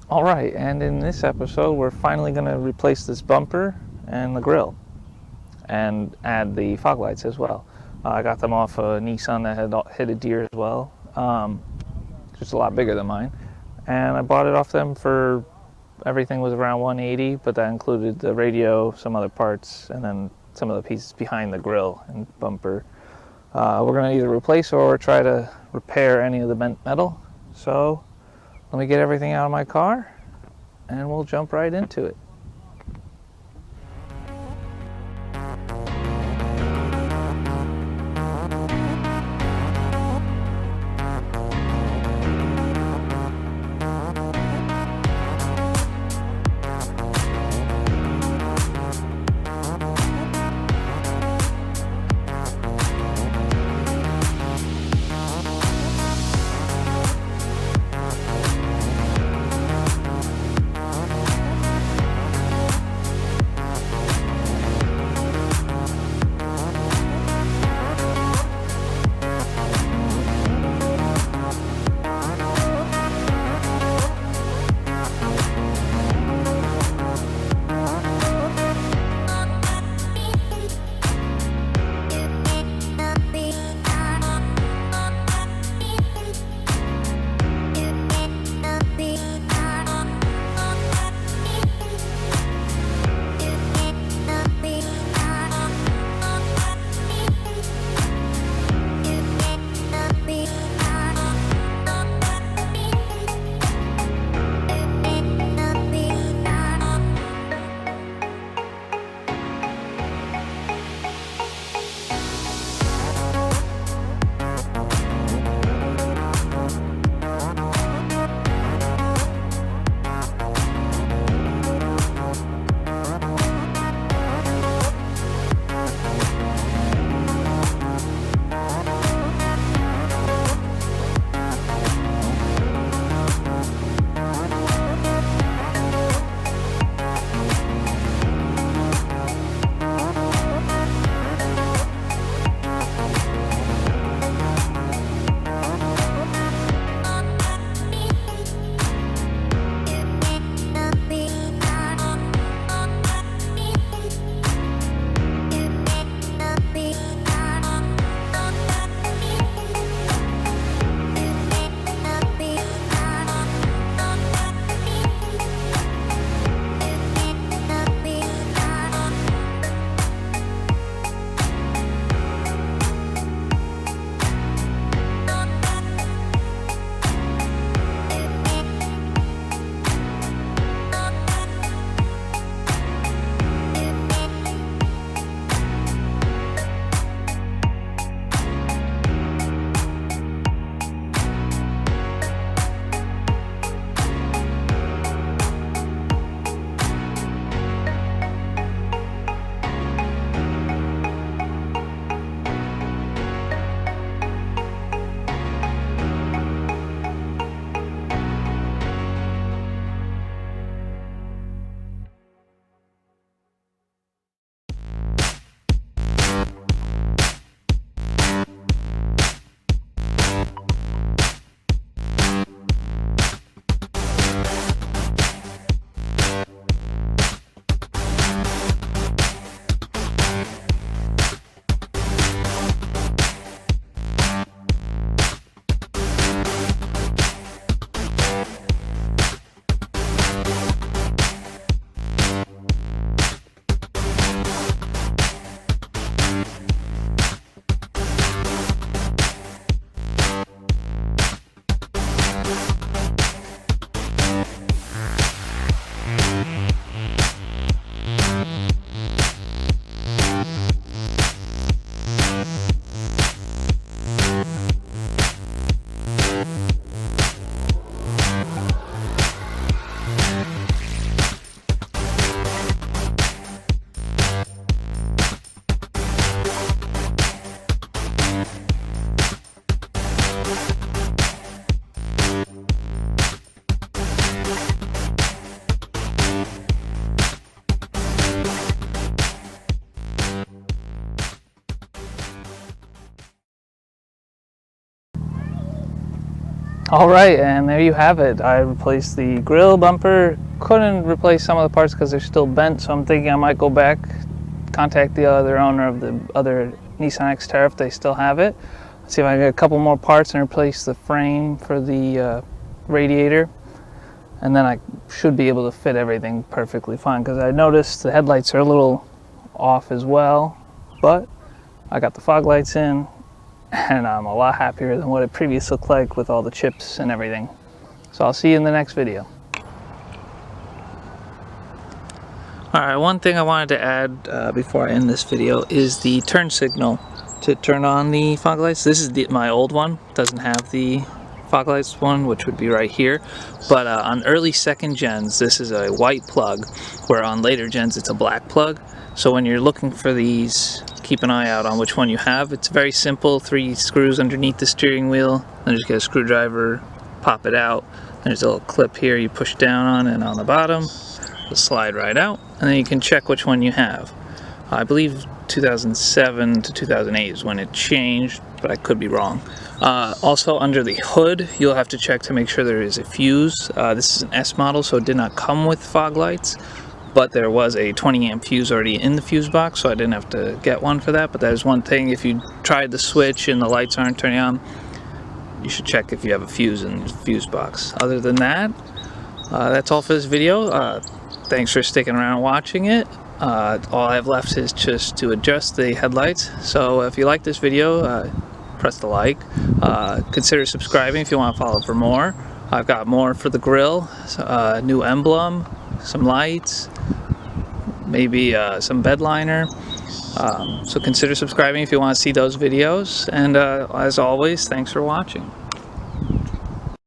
Alright, and in this episode we're finally going to replace this bumper and the grille and add the fog lights as well. I got them off a Nissan that had hit a deer as well, just a lot bigger than mine, and I bought it off them for, everything was around $180, but that included the radio, some other parts, and then some of the pieces behind the grille and bumper. We're going to either replace or try to repair any of the bent metal. So let me get everything out of my car and we'll jump right into it. Alright, and there you have it. I replaced the grill bumper. Couldn't replace some of the parts because they're still bent, so I'm thinking I might go back, contact the other owner of the other Nissan Xterra if they still have it. See if I can get a couple more parts and replace the frame for the radiator. And then I should be able to fit everything perfectly fine, because I noticed the headlights are a little off as well, but I got the fog lights in, and I'm a lot happier than what it previously looked like with all the chips and everything. So I'll see you in the next video. Alright, one thing I wanted to add before I end this video is the turn signal to turn on the fog lights. This is my old one, doesn't have the fog lights one, which would be right here, but on early second gens this is a white plug, where on later gens it's a black plug. So when you're looking for these, keep an eye out on which one you have. It's very simple, 3 screws underneath the steering wheel, then just get a screwdriver, pop it out, there's a little clip here you push down on, and on the bottom it'll slide right out, and then you can check which one you have. I believe 2007 to 2008 is when it changed, but I could be wrong. Also under the hood you'll have to check to make sure there is a fuse. This is an S model, so it did not come with fog lights, but there was a 20 amp fuse already in the fuse box, so I didn't have to get one for that. But that is one thing, if you tried the switch and the lights aren't turning on, you should check if you have a fuse in the fuse box. Other than that, that's all for this video. Thanks for sticking around and watching it. All I have left is just to adjust the headlights. So if you like this video, press the like. Consider subscribing if you want to follow for more. I've got more for the grill, new emblem, some lights, maybe some bed liner. So consider subscribing if you want to see those videos. And as always, thanks for watching.